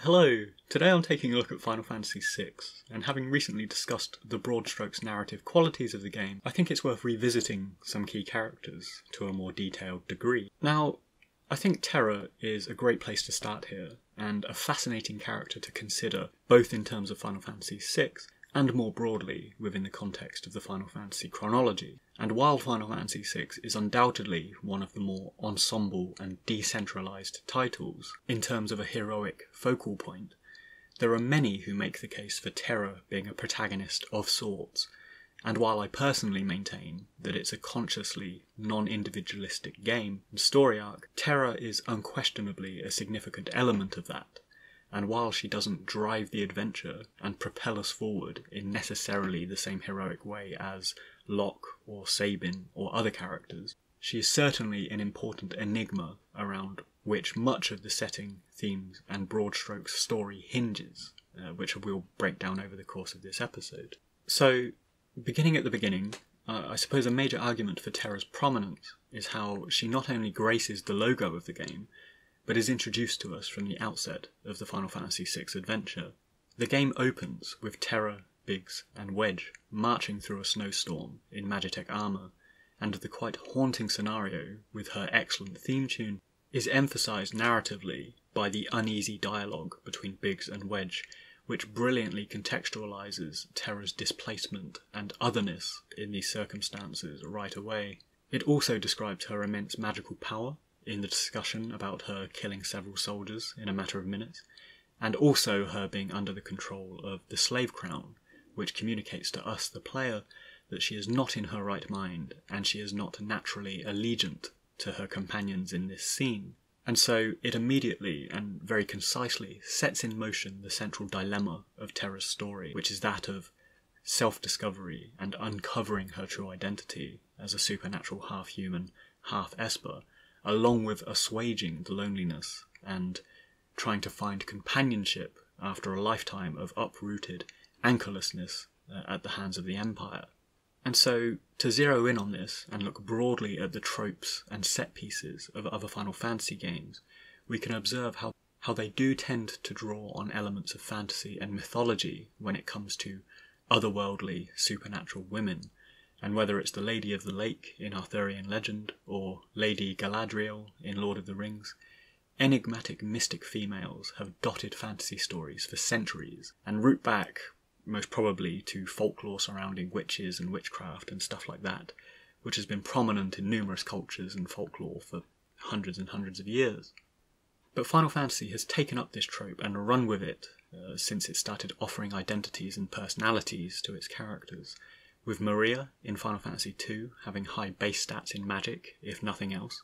Hello! Today I'm taking a look at Final Fantasy VI, and having recently discussed the broad strokes narrative qualities of the game, I think it's worth revisiting some key characters to a more detailed degree. Now, I think Terra is a great place to start here, and a fascinating character to consider, both in terms of Final Fantasy VI, and more broadly within the context of the Final Fantasy chronology. And while Final Fantasy VI is undoubtedly one of the more ensemble and decentralised titles, in terms of a heroic focal point, there are many who make the case for Terra being a protagonist of sorts, and while I personally maintain that it's a consciously non-individualistic game and story arc, Terra is unquestionably a significant element of that. And while she doesn't drive the adventure and propel us forward in necessarily the same heroic way as Locke or Sabin or other characters, she is certainly an important enigma around which much of the setting, themes and broad strokes story hinges, which we'll break down over the course of this episode. So, beginning at the beginning, I suppose a major argument for Terra's prominence is how she not only graces the logo of the game, but is introduced to us from the outset of the Final Fantasy VI adventure. The game opens with Terra, Biggs and Wedge marching through a snowstorm in Magitech armour, and the quite haunting scenario with her excellent theme tune is emphasised narratively by the uneasy dialogue between Biggs and Wedge, which brilliantly contextualises Terra's displacement and otherness in these circumstances right away. It also describes her immense magical power in the discussion about her killing several soldiers in a matter of minutes, and also her being under the control of the Slave Crown, which communicates to us, the player, that she is not in her right mind, and she is not naturally allegiant to her companions in this scene. And so it immediately and very concisely sets in motion the central dilemma of Terra's story, which is that of self-discovery and uncovering her true identity as a supernatural half-human, half-Esper, along with assuaging the loneliness and trying to find companionship after a lifetime of uprooted anchorlessness at the hands of the Empire. And so, to zero in on this and look broadly at the tropes and set pieces of other Final Fantasy games, we can observe how they do tend to draw on elements of fantasy and mythology when it comes to otherworldly, supernatural women. And whether it's the Lady of the Lake in Arthurian legend, or Lady Galadriel in Lord of the Rings, enigmatic mystic females have dotted fantasy stories for centuries, and root back, most probably, to folklore surrounding witches and witchcraft and stuff like that, which has been prominent in numerous cultures and folklore for hundreds and hundreds of years. But Final Fantasy has taken up this trope and run with it since it started offering identities and personalities to its characters, with Maria in Final Fantasy II having high base stats in magic, if nothing else,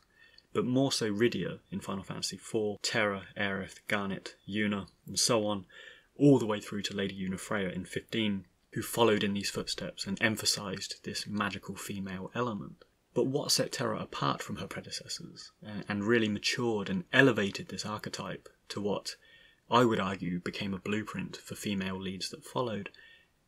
but more so Rydia in Final Fantasy IV, Terra, Aerith, Garnet, Yuna, and so on, all the way through to Lady Unifreya in 15, who followed in these footsteps and emphasised this magical female element. But what set Terra apart from her predecessors, and really matured and elevated this archetype to what I would argue became a blueprint for female leads that followed,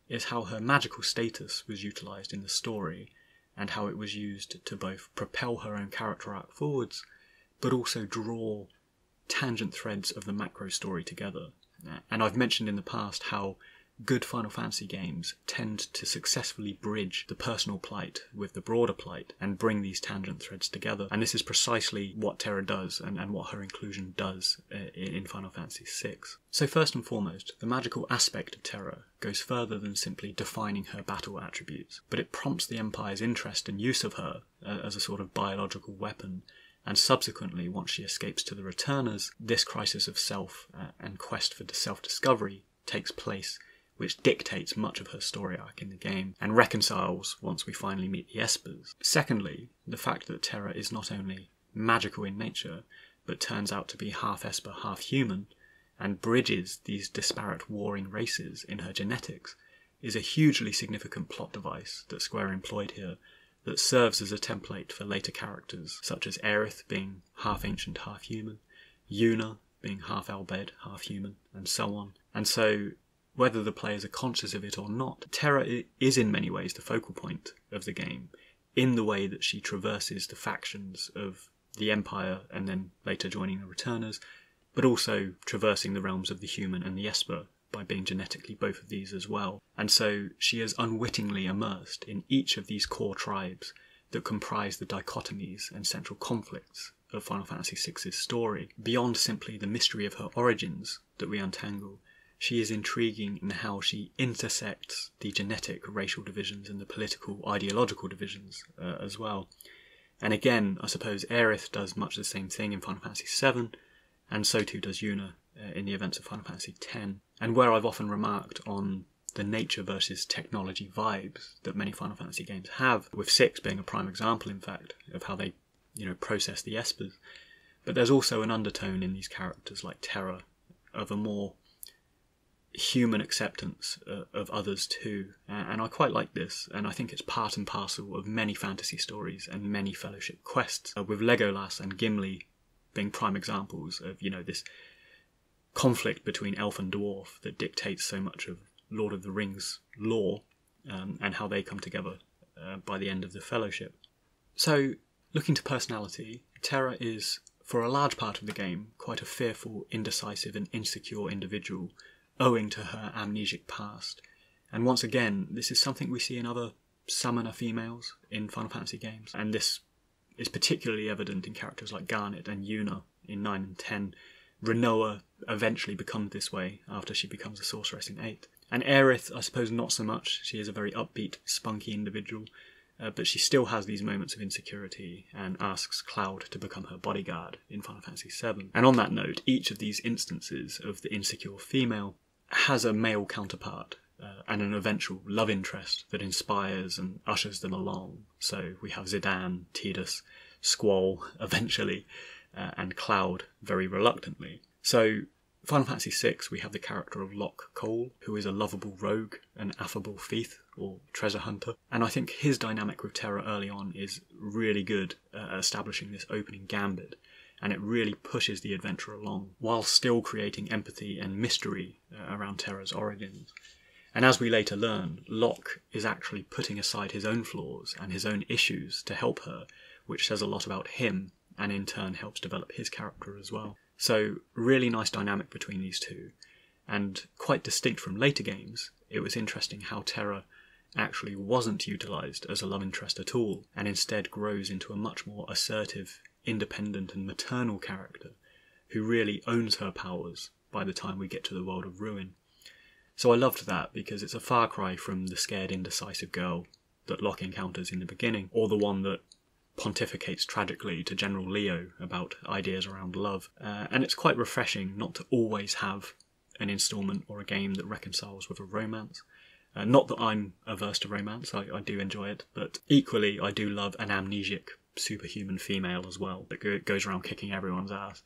is how her magical status was utilised in the story, and how it was used to both propel her own character arc forwards, but also draw tangent threads of the macro story together. And I've mentioned in the past how good Final Fantasy games tend to successfully bridge the personal plight with the broader plight and bring these tangent threads together. And this is precisely what Terra does and what her inclusion does in Final Fantasy VI. So first and foremost, the magical aspect of Terra goes further than simply defining her battle attributes, but it prompts the Empire's interest and use of her as a sort of biological weapon. And subsequently, once she escapes to the Returners, this crisis of self and quest for self-discovery takes place, which dictates much of her story arc in the game, and reconciles once we finally meet the Espers. Secondly, the fact that Terra is not only magical in nature, but turns out to be half Esper, half human, and bridges these disparate warring races in her genetics, is a hugely significant plot device that Square employed here, that serves as a template for later characters, such as Aerith being half ancient, half human, Yuna being half Albed, half human, and so on. And so, whether the players are conscious of it or not, Terra is in many ways the focal point of the game, in the way that she traverses the factions of the Empire and then later joining the Returners, but also traversing the realms of the human and the Esper by being genetically both of these as well. And so she is unwittingly immersed in each of these core tribes that comprise the dichotomies and central conflicts of Final Fantasy VI's story. Beyond simply the mystery of her origins that we untangle, she is intriguing in how she intersects the genetic racial divisions and the political ideological divisions as well. And again, I suppose Aerith does much the same thing in Final Fantasy VII, and so too does Yuna in the events of Final Fantasy X. And where I've often remarked on the nature versus technology vibes that many Final Fantasy games have, with 6 being a prime example, in fact, of how they, process the Espers. But there's also an undertone in these characters like Terra of a more human acceptance of others too. And I quite like this, and I think it's part and parcel of many fantasy stories and many Fellowship quests, with Legolas and Gimli being prime examples of, this conflict between elf and dwarf that dictates so much of Lord of the Rings lore, and how they come together by the end of the Fellowship. So, looking to personality, Terra is, for a large part of the game, quite a fearful, indecisive and insecure individual, owing to her amnesic past. And once again, this is something we see in other summoner females in Final Fantasy games, and this is particularly evident in characters like Garnet and Yuna in 9 and 10. Rinoa eventually becomes this way after she becomes a sorceress in 8. And Aerith, I suppose not so much. She is a very upbeat, spunky individual, but she still has these moments of insecurity and asks Cloud to become her bodyguard in Final Fantasy VII. And on that note, each of these instances of the insecure female has a male counterpart and an eventual love interest that inspires and ushers them along. So we have Zidane, Tidus, Squall eventually, and Cloud very reluctantly. So Final Fantasy VI, we have the character of Locke Cole, who is a lovable rogue, an affable thief or treasure hunter. And I think his dynamic with Terra early on is really good at establishing this opening gambit, and it really pushes the adventure along, while still creating empathy and mystery around Terra's origins. And as we later learn, Locke is actually putting aside his own flaws and his own issues to help her, which says a lot about him, and in turn helps develop his character as well. So, really nice dynamic between these two. And quite distinct from later games, it was interesting how Terra actually wasn't utilised as a love interest at all, and instead grows into a much more assertive, independent and maternal character, who really owns her powers by the time we get to the world of Ruin. So I loved that, because it's a far cry from the scared, indecisive girl that Locke encounters in the beginning, or the one that pontificates tragically to General Leo about ideas around love. And it's quite refreshing not to always have an instalment or a game that reconciles with a romance. Not that I'm averse to romance, I do enjoy it, but equally I do love an amnesic superhuman female as well that goes around kicking everyone's ass.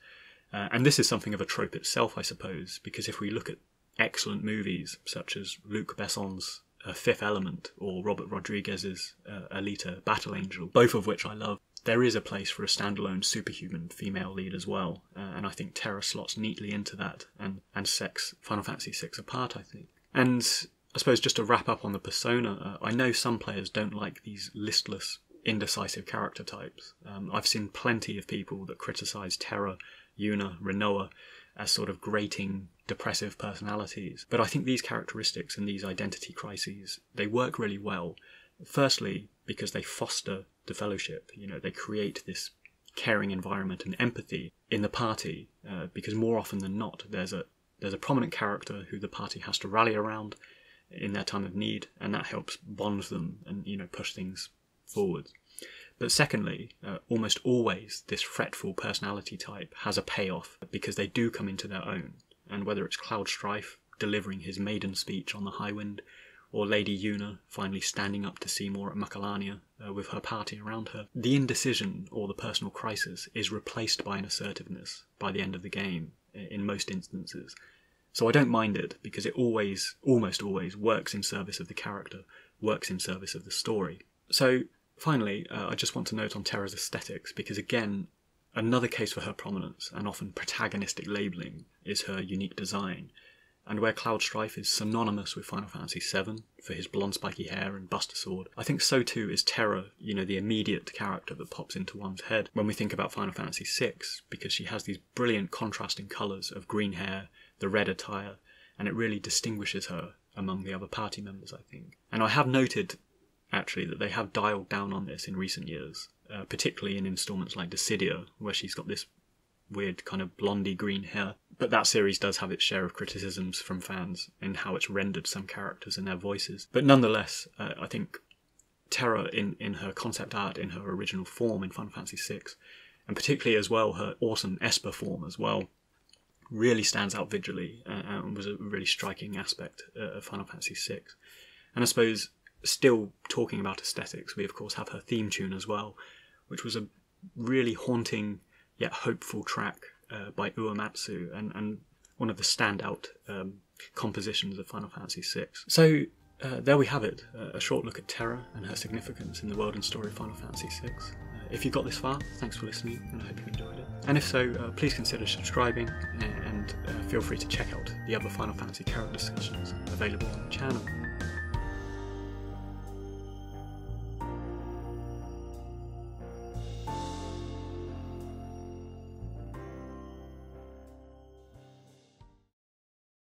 And this is something of a trope itself, I suppose, because if we look at excellent movies such as Luc Besson's Fifth Element or Robert Rodriguez's Alita Battle Angel, both of which I love, there is a place for a standalone superhuman female lead as well, and I think Terra slots neatly into that and sets Final Fantasy VI apart, I think. And I suppose just to wrap up on the persona, I know some players don't like these listless, indecisive character types. I've seen plenty of people that criticise Terra, Yuna, Rinoa as sort of grating, depressive personalities. But I think these characteristics and these identity crises, they work really well. Firstly, because they foster the Fellowship. They create this caring environment and empathy in the party, because more often than not, there's a prominent character who the party has to rally around in their time of need, and that helps bond them and, push things forward. But secondly, almost always this fretful personality type has a payoff, because they do come into their own. And whether it's Cloud Strife delivering his maiden speech on the Highwind, or Lady Yuna finally standing up to Seymour at Macalania with her party around her, the indecision or the personal crisis is replaced by an assertiveness by the end of the game, in most instances. So I don't mind it, because it almost always works in service of the character, works in service of the story. So finally, I just want to note on Terra's aesthetics, because again, another case for her prominence and often protagonistic labelling is her unique design. And where Cloud Strife is synonymous with Final Fantasy VII for his blonde spiky hair and Buster Sword, I think so too is Terra, the immediate character that pops into one's head when we think about Final Fantasy VI, because she has these brilliant contrasting colours of green hair, the red attire, and it really distinguishes her among the other party members, I think. And I have noted, actually, that they have dialed down on this in recent years, particularly in installments like Dissidia, where she's got this weird kind of blondie green hair. But that series does have its share of criticisms from fans in how it's rendered some characters and their voices. But nonetheless, I think Terra in her concept art, in her original form in Final Fantasy VI, and particularly as well her awesome Esper form as well, really stands out visually and was a really striking aspect of Final Fantasy VI. And I suppose, still talking about aesthetics, we of course have her theme tune as well, which was a really haunting yet hopeful track by Uematsu, and one of the standout compositions of Final Fantasy VI. So there we have it, a short look at Terra and her significance in the world and story of Final Fantasy VI. If you got this far, thanks for listening, and I hope you enjoyed it. And if so, please consider subscribing, and feel free to check out the other Final Fantasy character discussions available on the channel.